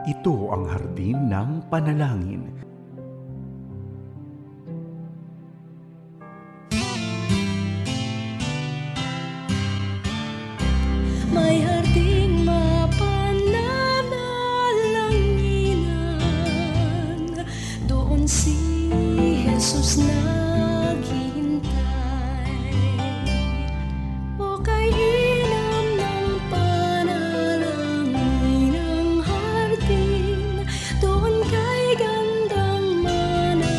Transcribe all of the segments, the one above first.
Ito ang hardin ng panalangin. May harding mapananalanginan, doon si Jesus naghihintay. O kainam ng panalangin ang hardin, doon kay gandang manalangin.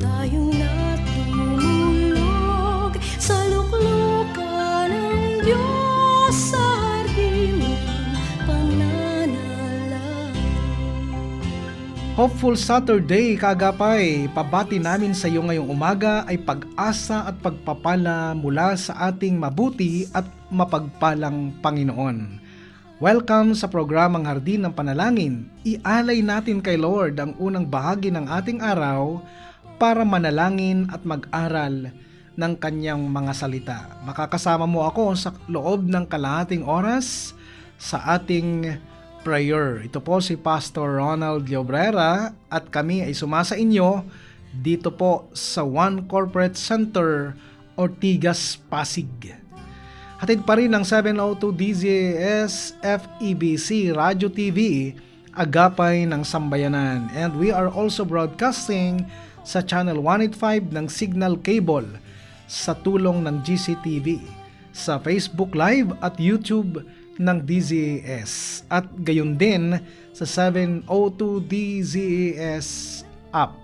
Tayong natulog sa luklukan ng Diyos sa hardin ng pananalangin. Hopeful Saturday, kaagapay! Pabati namin sa iyo ngayong umaga ay pag-asa at pagpapala mula sa ating mabuti at mapagpalang Panginoon. Welcome sa programang Hardin ng Panalangin. Ialay natin kay Lord ang unang bahagi ng ating araw para manalangin at mag-aral ng kanyang mga salita. Makakasama mo ako sa loob ng kalahating oras sa ating prayer. Ito po si Pastor Ronald Llobrera at kami ay sumasa inyo dito po sa One Corporate Center, Ortigas, Pasig. Hatid pa rin ng 702 DZS FEBC Radio TV, Agapay ng Sambayanan. And we are also broadcasting sa Channel 185 ng Signal Cable sa tulong ng GCTV, sa Facebook Live at YouTube ng DZS at gayon din sa 702 DZS app.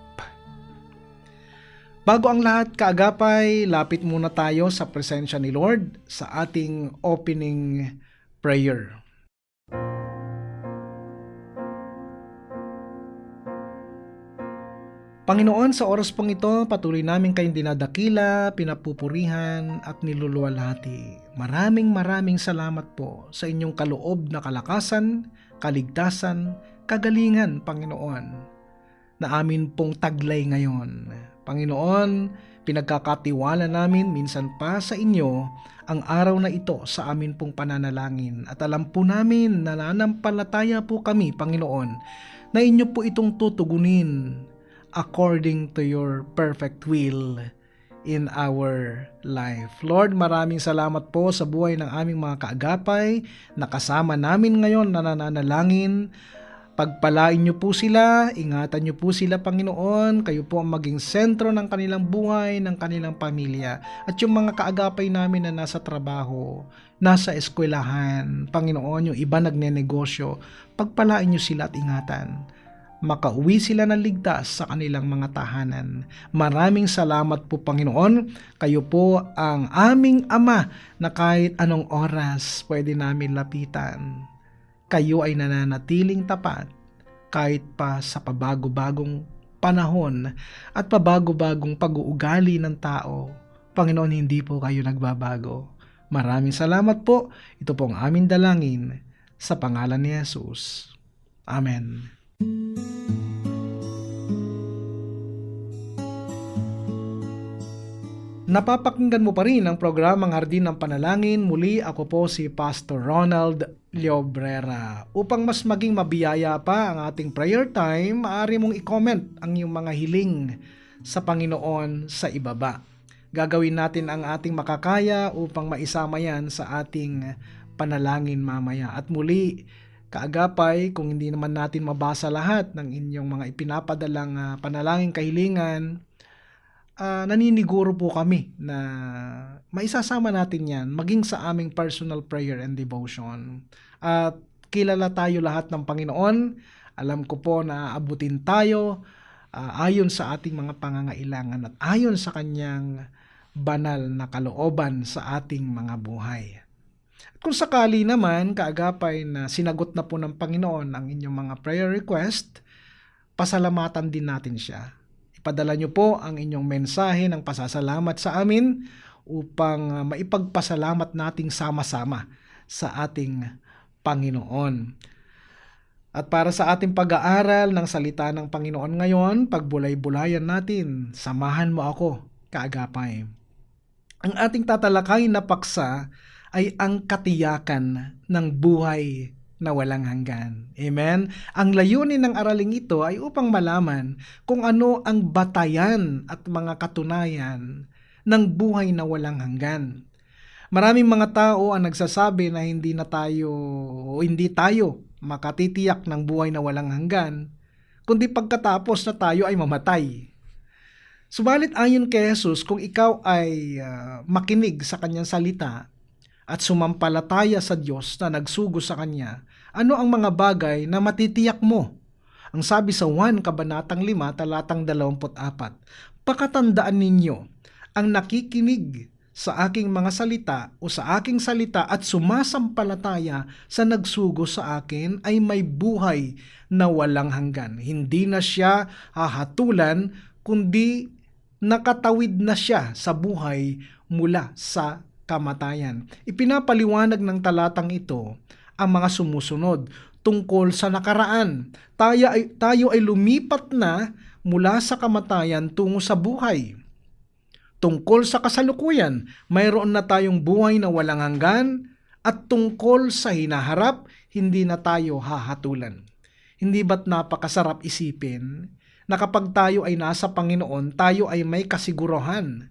Bago ang lahat, kaagapay, lapit muna tayo sa presensya ni Lord sa ating opening prayer. Panginoon, sa oras pong ito, patuloy namin kayong dinadakila, pinapupurihan at niluluwalhati. Maraming salamat po sa inyong kaloob na kalakasan, kaligtasan, kagalingan, Panginoon, na amin pong taglay ngayon. Panginoon, pinagkakatiwala namin minsan pa sa inyo ang araw na ito sa amin pong pananalangin. At alam po namin na nananampalataya po kami, Panginoon, na inyo po itong tutugunin according to your perfect will in our life. Lord, maraming salamat po sa buhay ng aming mga kaagapay na kasama namin ngayon na nananalangin. Pagpalain niyo po sila, ingatan niyo po sila, Panginoon. Kayo po ang maging sentro ng kanilang buhay, ng kanilang pamilya. At yung mga kaagapay namin na nasa trabaho, nasa eskwelahan, Panginoon, yung iba nagnenegosyo, pagpalain niyo sila at ingatan. Makauwi sila ng ligtas sa kanilang mga tahanan. Maraming salamat po, Panginoon. Kayo po ang aming Ama na kahit anong oras pwede namin lapitan. Kayo ay nananatiling tapat kahit pa sa pabago-bagong panahon at pabago-bagong pag-uugali ng tao. Panginoon, hindi po kayo nagbabago. Maraming salamat po. Ito po ang aming dalangin sa pangalan ni Jesus. Amen. Napapakinggan mo pa rin ang programang Hardin ng Panalangin. Muli ako po si Pastor Ronald Llobrera. Upang mas maging mabiyaya pa ang ating prayer time, maaari mong i-comment ang iyong mga hiling sa Panginoon sa ibaba. Gagawin natin ang ating makakaya upang maisama yan sa ating panalangin mamaya. At muli, kaagapay, kung hindi naman natin mabasa lahat ng inyong mga ipinapadalang panalangin kahilingan, naniniguro po kami na maisasama natin yan maging sa aming personal prayer and devotion. At kilala tayo lahat ng Panginoon. Alam ko po na aabutin tayo ayon sa ating mga pangangailangan at ayon sa kanyang banal na kalooban sa ating mga buhay. At kung sakali naman, kaagapay na sinagot na po ng Panginoon ang inyong mga prayer request, pasalamatan din natin siya. Ipadala nyo po ang inyong mensahe ng pasasalamat sa amin upang maipagpasalamat nating sama-sama sa ating Panginoon. At para sa ating pag-aaral ng salita ng Panginoon ngayon, pagbulay-bulayan natin, samahan mo ako, kaagapay. Ang ating tatalakayin na paksa ay ang katiyakan ng buhay na walang hanggan. Amen? Ang layunin ng araling ito ay upang malaman kung ano ang batayan at mga katunayan ng buhay na walang hanggan. Maraming mga tao ang nagsasabi na hindi tayo makatitiyak ng buhay na walang hanggan, kundi pagkatapos na tayo ay mamatay. Subalit ayon kay Jesus, kung ikaw ay makinig sa kanyang salita at sumampalataya sa Diyos na nagsugo sa kanya, ano ang mga bagay na matitiyak mo? Ang sabi sa 1 Kabanatang 5, talatang 24, pakatandaan ninyo, ang nakikinig sa aking mga salita o sa aking salita at sumasampalataya sa nagsugo sa akin ay may buhay na walang hanggan. Hindi na siya hahatulan, kundi nakatawid na siya sa buhay mula sa kamatayan. Ipinapaliwanag ng talatang ito ang mga sumusunod tungkol sa nakaraan. Tayo ay lumipat na mula sa kamatayan tungo sa buhay. Tungkol sa kasalukuyan, mayroon na tayong buhay na walang hanggan, at tungkol sa hinaharap, hindi na tayo hahatulan. Hindi ba't napakasarap isipin na kapag tayo ay nasa Panginoon, tayo ay may kasiguruhan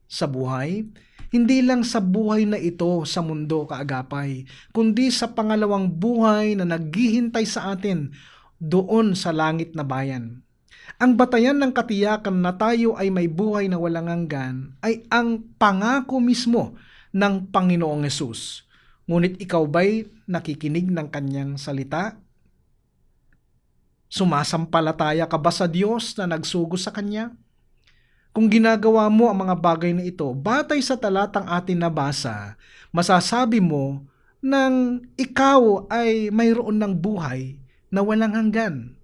sa buhay? Hindi lang sa buhay na ito sa mundo, kaagapay, kundi sa pangalawang buhay na naghihintay sa atin doon sa langit na bayan. Ang batayan ng katiyakan na tayo ay may buhay na walang hanggan ay ang pangako mismo ng Panginoong Hesus. Ngunit ikaw ba'y nakikinig ng kanyang salita? Sumasampalataya ka ba sa Diyos na nagsugo sa kanya? Kung ginagawa mo ang mga bagay na ito, batay sa talatang atin nabasa, masasabi mo nang ikaw ay mayroon ng buhay na walang hanggan.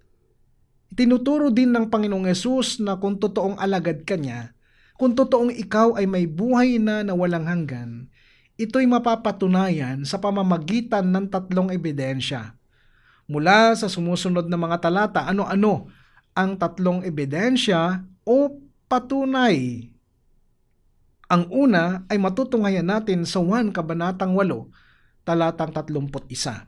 Tinuturo din ng Panginoong Hesus na kung totoong alagad ka niya, kung totoong ikaw ay may buhay na walang hanggan, ito'y mapapatunayan sa pamamagitan ng tatlong ebidensya. Mula sa sumusunod na mga talata, ano-ano ang tatlong ebidensya o patunay. Ang una ay matutunghayan natin sa 1 Kabanatang 8, talatang 31.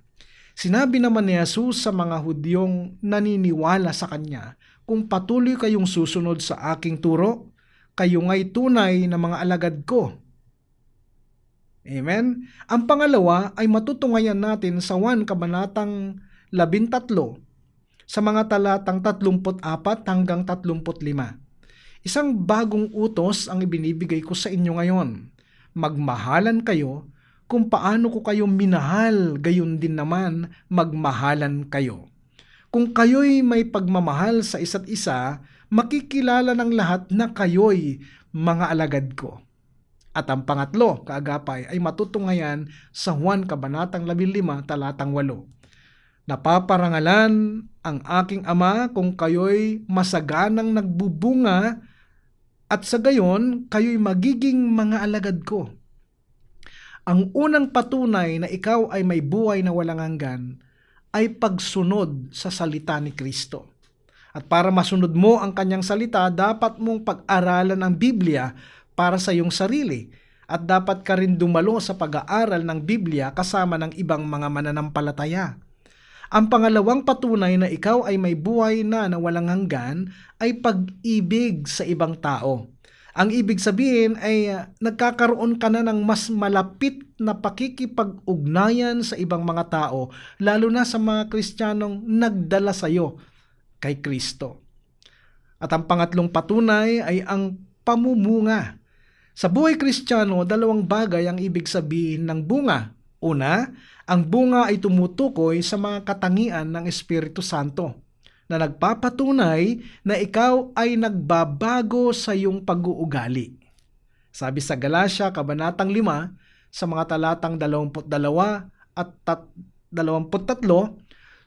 Sinabi naman ni Jesus sa mga Hudyong naniniwala sa Kanya, kung patuloy kayong susunod sa aking turo, kayo nga'y tunay na mga alagad ko. Amen? Ang pangalawa ay matutunghayan natin sa 1 Kabanatang 13, sa mga talatang 34 hanggang 35. Isang bagong utos ang ibinibigay ko sa inyo ngayon. Magmahalan kayo kung paano ko kayo minahal, gayon din naman magmahalan kayo. Kung kayo'y may pagmamahal sa isa't isa, makikilala ng lahat na kayo'y mga alagad ko. At ang pangatlo, kaagapay, ay matutunghayan sa 1 Kabanatang 15, talatang 8. Napaparangalan ang aking Ama kung kayo'y masaganang nagbubunga, at sa gayon, kayo'y magiging mga alagad ko. Ang unang patunay na ikaw ay may buhay na walang hanggan ay pagsunod sa salita ni Kristo. At para masunod mo ang kanyang salita, dapat mong pag-aralan ang Biblia para sa iyong sarili. At dapat ka rin dumalo sa pag-aaral ng Biblia kasama ng ibang mga mananampalataya. Ang pangalawang patunay na ikaw ay may buhay na walang hanggan ay pag-ibig sa ibang tao. Ang ibig sabihin ay nagkakaroon ka na ng mas malapit na pakikipag-ugnayan sa ibang mga tao, lalo na sa mga Kristiyanong nagdala sa iyo kay Kristo. At ang pangatlong patunay ay ang pamumunga. Sa buhay Kristiyano, dalawang bagay ang ibig sabihin ng bunga. Una, ang bunga ay tumutukoy sa mga katangian ng Espiritu Santo na nagpapatunay na ikaw ay nagbabago sa iyong pag-uugali. Sabi sa Galatia, Kabanatang 5, sa mga talatang 22 at 23,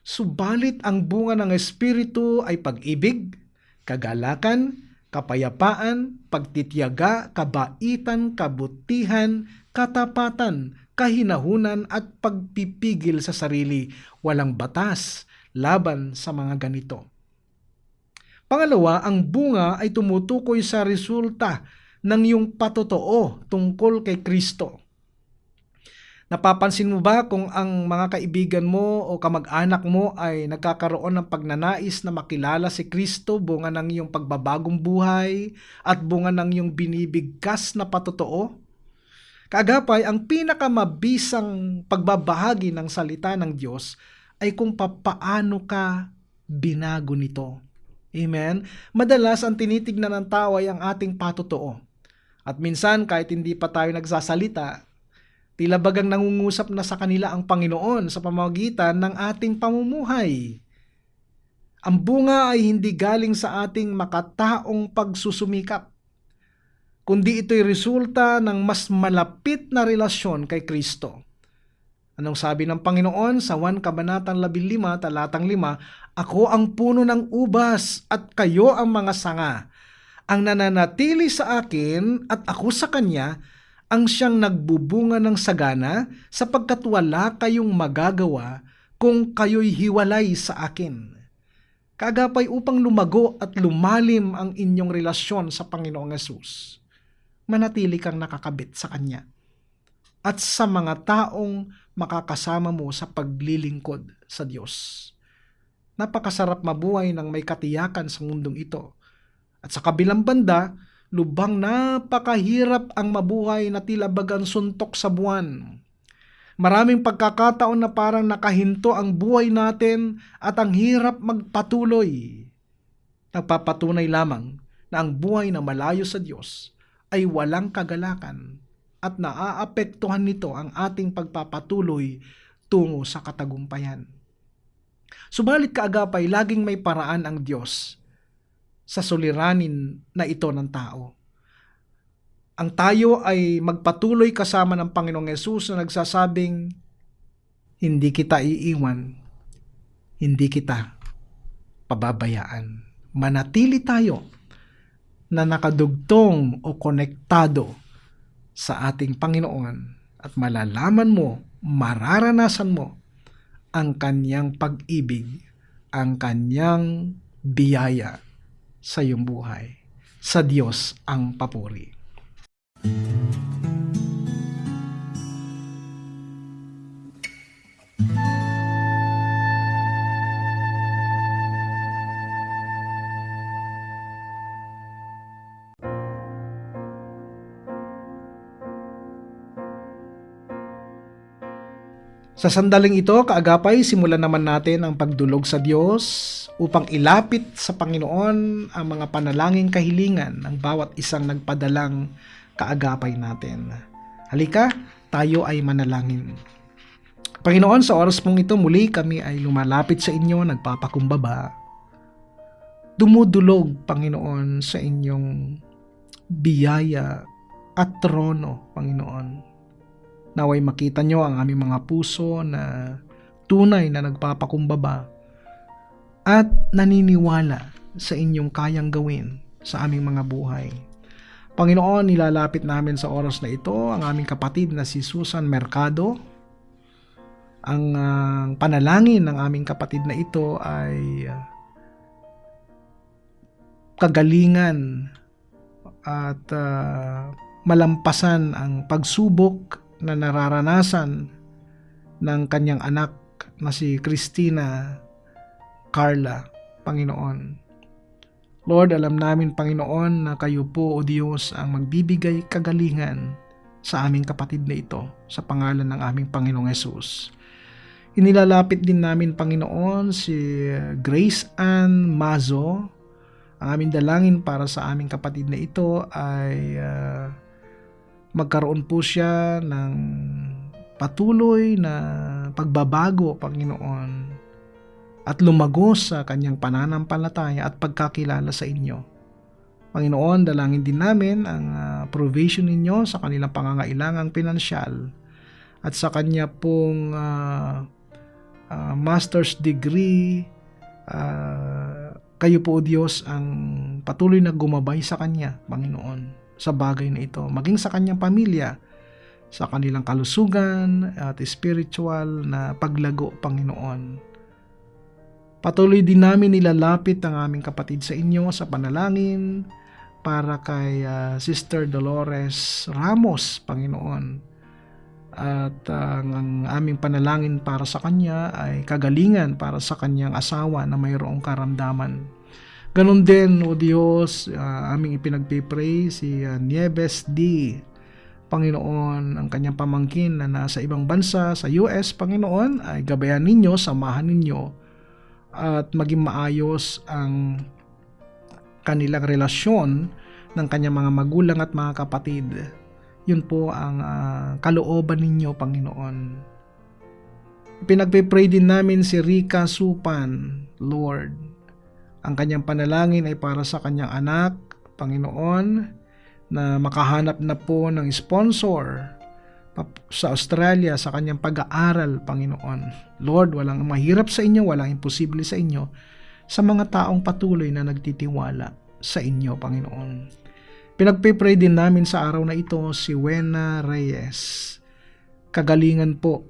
subalit ang bunga ng Espiritu ay pag-ibig, kagalakan, kapayapaan, pagtitiyaga, kabaitan, kabutihan, katapatan, kahinahunan at pagpipigil sa sarili. Walang batas laban sa mga ganito. Pangalawa, ang bunga ay tumutukoy sa resulta ng iyong patotoo tungkol kay Kristo. Napapansin mo ba kung ang mga kaibigan mo o kamag-anak mo ay nagkakaroon ng pagnanais na makilala si Kristo, bunga ng iyong pagbabagong buhay at bunga ng iyong binibigkas na patotoo? Kaagapay, ang pinakamabisang pagbabahagi ng salita ng Diyos ay kung papaano ka binago nito. Amen? Madalas ang tinitignan ng tao ay ang ating patotoo. At minsan kahit hindi pa tayo nagsasalita, tila bagang nangungusap na sa kanila ang Panginoon sa pamamagitan ng ating pamumuhay. Ang bunga ay hindi galing sa ating makataong pagsusumikap, kundi ito'y resulta ng mas malapit na relasyon kay Kristo. Anong sabi ng Panginoon sa 1 Kabanatang 15, talatang 5, "Ako ang puno ng ubas at kayo ang mga sanga. Ang nananatili sa akin at ako sa kanya, ang siyang nagbubunga ng sagana, sapagkat wala kayong magagawa kung kayo'y hiwalay sa akin." Kaagapay, upang lumago at lumalim ang inyong relasyon sa Panginoong Hesus, manatili kang nakakabit sa Kanya at sa mga taong makakasama mo sa paglilingkod sa Diyos. Napakasarap mabuhay ng may katiyakan sa mundong ito. At sa kabilang banda, lubhang napakahirap ang mabuhay na tila bagang suntok sa buwan. Maraming pagkakataon na parang nakahinto ang buhay natin at ang hirap magpatuloy. Nagpapatunay lamang na ang buhay na malayo sa Diyos ay walang kagalakan at naaapektuhan nito ang ating pagpapatuloy tungo sa katagumpayan. Subalit kaagapay, laging may paraan ang Diyos sa suliranin na ito ng tao. Ang tayo ay magpatuloy kasama ng Panginoong Hesus na nagsasabing, "Hindi kita iiwan, hindi kita pababayaan." Manatili tayo na nakadugtong o konektado sa ating Panginoon at malalaman mo, mararanasan mo ang Kanyang pag-ibig, ang Kanyang biyaya sa iyong buhay. Sa Diyos ang papuri. Sa sandaling ito, kaagapay, simulan naman natin ang pagdulog sa Diyos upang ilapit sa Panginoon ang mga panalangin kahilingan ng bawat isang nagpadalang kaagapay natin. Halika, tayo ay manalangin. Panginoon, sa oras mong ito, muli kami ay lumalapit sa inyo, nagpapakumbaba. Dumudulog, Panginoon, sa inyong biyaya at trono, Panginoon. Naway makita nyo ang aming mga puso na tunay na nagpapakumbaba at naniniwala sa inyong kayang gawin sa aming mga buhay. Panginoon, nilalapit namin sa oras na ito ang aming kapatid na si Susan Mercado. Ang panalangin ng aming kapatid na ito ay kagalingan at malampasan ang pagsubok na nararanasan ng kanyang anak na si Christina Carla, Panginoon. Lord, alam namin, Panginoon, na kayo po, O Diyos, ang magbibigay kagalingan sa aming kapatid na ito sa pangalan ng aming Panginoong Hesus. Inilalapit din namin, Panginoon, si Grace Ann Mazo. Ang aming dalangin para sa aming kapatid na ito ay magkaroon po siya ng patuloy na pagbabago, Panginoon, at lumago sa kanyang pananampalataya at pagkakilala sa inyo. Panginoon, dalangin din namin ang provision ninyo sa kanilang pangangailangang pinansyal at sa kanya pong master's degree. Kayo po, O Diyos, ang patuloy na gumabay sa kanya, Panginoon, sa bagay na ito, maging sa kanyang pamilya, sa kanilang kalusugan at spiritual na paglago, Panginoon. Patuloy din namin nilalapit ang aming kapatid sa inyo sa panalangin para kay Sister Dolores Ramos, Panginoon. At ang aming panalangin para sa kanya ay kagalingan para sa kanyang asawa na mayroong karamdaman. Ganon din, O Diyos, aming ipinagpipray si Nieves D. Panginoon, ang kanyang pamangkin na nasa ibang bansa sa US, Panginoon, ay gabayan ninyo, samahan ninyo, at maging maayos ang kanilang relasyon ng kanyang mga magulang at mga kapatid. Yun po ang kalooban ninyo, Panginoon. Pinagpipray din namin si Rica Supan, Lord. Ang kanyang panalangin ay para sa kanyang anak, Panginoon, na makahanap na po ng sponsor sa Australia sa kanyang pag-aaral, Panginoon. Lord, walang mahirap sa inyo, walang imposible sa inyo, sa mga taong patuloy na nagtitiwala sa inyo, Panginoon. Pinagpipray din namin sa araw na ito si Wena Reyes. Kagalingan po,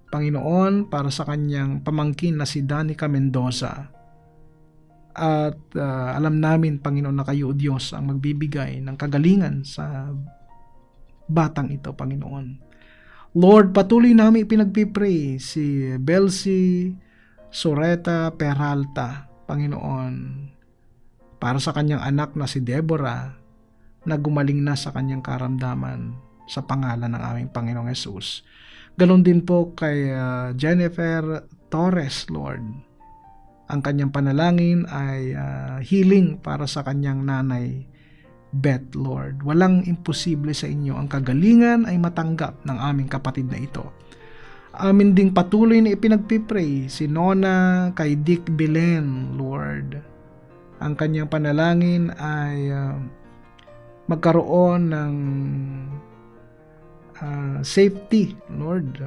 Panginoon, para sa kanyang pamangkin na si Danica Mendoza. At alam namin, Panginoon, na kayo, Diyos, ang magbibigay ng kagalingan sa batang ito, Panginoon. Lord, patuloy namin ipinagpipray si Belsi Soreta Peralta, Panginoon, para sa kanyang anak na si Deborah, na gumaling na sa kanyang karamdaman sa pangalan ng aming Panginoong Hesus. Ganon din po kay Jennifer Torres, Lord. Ang kanyang panalangin ay healing para sa kanyang nanay, Beth, Lord. Walang imposible sa inyo. Ang kagalingan ay matanggap ng aming kapatid na ito. Amin ding patuloy na ipinagpipray si Nona kay Dick Belen, Lord. Ang kanyang panalangin ay magkaroon ng safety, Lord.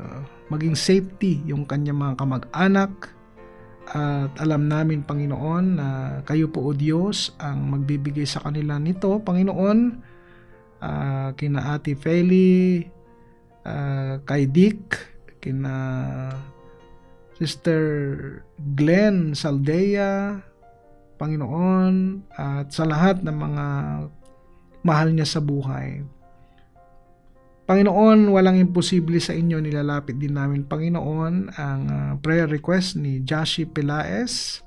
Maging safety yung kanyang mga kamag-anak. At alam namin, Panginoon, na kayo po, O Diyos, ang magbibigay sa kanila nito, Panginoon. Kina Ate Feli, kay Dick, kina Sister Glenn Saldea, Panginoon, at sa lahat ng mga mahal niya sa buhay. Panginoon, walang imposible sa inyo. Nilalapit din namin, Panginoon, ang prayer request ni Jashi Pelaez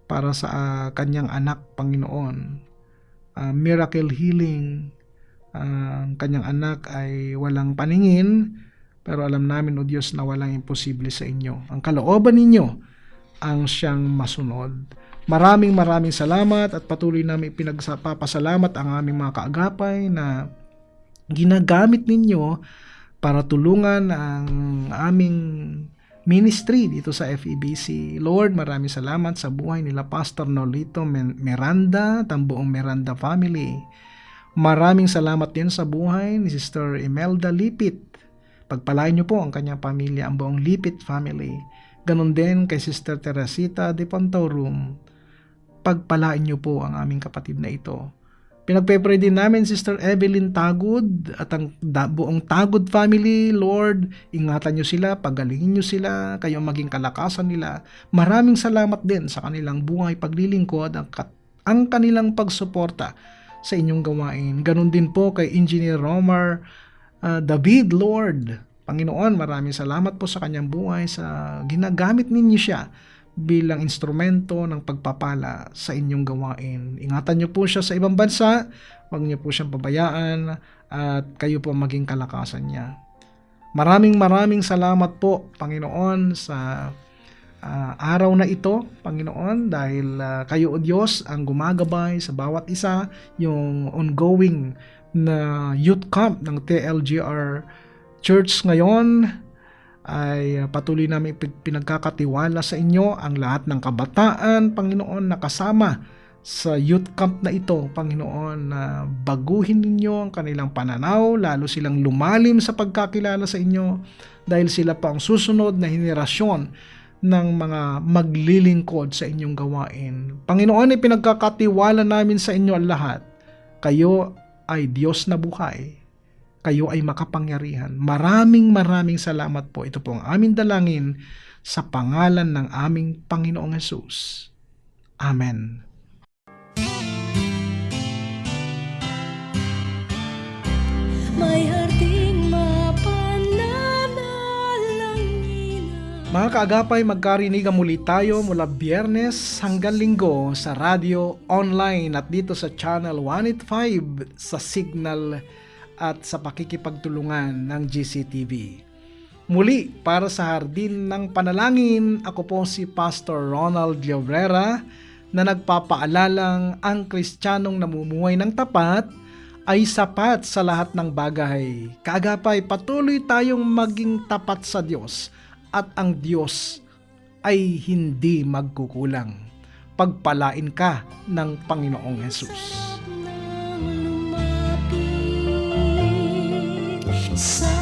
para sa kanyang anak, Panginoon. Miracle healing. Ang kanyang anak ay walang paningin, pero alam namin, O Diyos, na walang imposible sa inyo. Ang kalooban ninyo ang siyang masunod. Maraming salamat at patuloy namin pinagpapasalamat ang aming mga kaagapay na ginagamit ninyo para tulungan ang aming ministry dito sa FEBC. Lord, maraming salamat sa buhay nila Pastor Nolito Miranda at ang buong Miranda family. Maraming salamat din sa buhay ni Sister Imelda Lipit. Pagpalain niyo po ang kanyang pamilya, ang buong Lipit family. Ganon din kay Sister Teresita de Pantorum. Pagpalain niyo po ang aming kapatid na ito. Pinagpe-pray din namin Sister Evelyn Tagud at ang buong Tagud family. Lord, ingatan niyo sila, pagalingin niyo sila, kayo maging kalakasan nila. Maraming salamat din sa kanilang buhay paglilingkod ang kanilang pagsuporta sa inyong gawain. Ganon din po kay Engineer Romar David, Lord. Panginoon, maraming salamat po sa kanyang buhay, sa ginagamit ninyo siya bilang instrumento ng pagpapala sa inyong gawain. Ingatan niyo po siya sa ibang bansa, huwag niyo po siyang pabayaan, at kayo po maging kalakasan niya. Maraming salamat po, Panginoon, sa araw na ito, Panginoon, dahil kayo, O Diyos, ang gumagabay sa bawat isa, yung ongoing na youth camp ng TLGR Church ngayon, ay patuloy namin pinagkakatiwala sa inyo ang lahat ng kabataan, Panginoon, na kasama sa youth camp na ito, Panginoon, na baguhin ninyo ang kanilang pananaw, lalo silang lumalim sa pagkakilala sa inyo, dahil sila pa ang susunod na henerasyon ng mga maglilingkod sa inyong gawain. Panginoon, ipinagkakatiwala namin sa inyo ang lahat. Kayo ay Diyos na buhay. Kayo ay makapangyarihan. Maraming salamat po. Ito po ang aming dalangin sa pangalan ng aming Panginoong Hesus. Amen. May harding mapanalangin Mga kaagapay, magkarinigan muli tayo mula Biyernes hanggang Linggo sa radyo, online at dito sa Channel 185 sa Signal at sa pakikipagtulungan ng GCTV. Muli, para sa Hardin ng Panalangin, ako po si Pastor Ronald Llobrera na nagpapaalalang ang Kristiyanong namumuhay ng tapat ay sapat sa lahat ng bagay. Kaagapay, patuloy tayong maging tapat sa Diyos at ang Diyos ay hindi magkukulang. Pagpalain ka ng Panginoong Hesus. Nang lumapit sa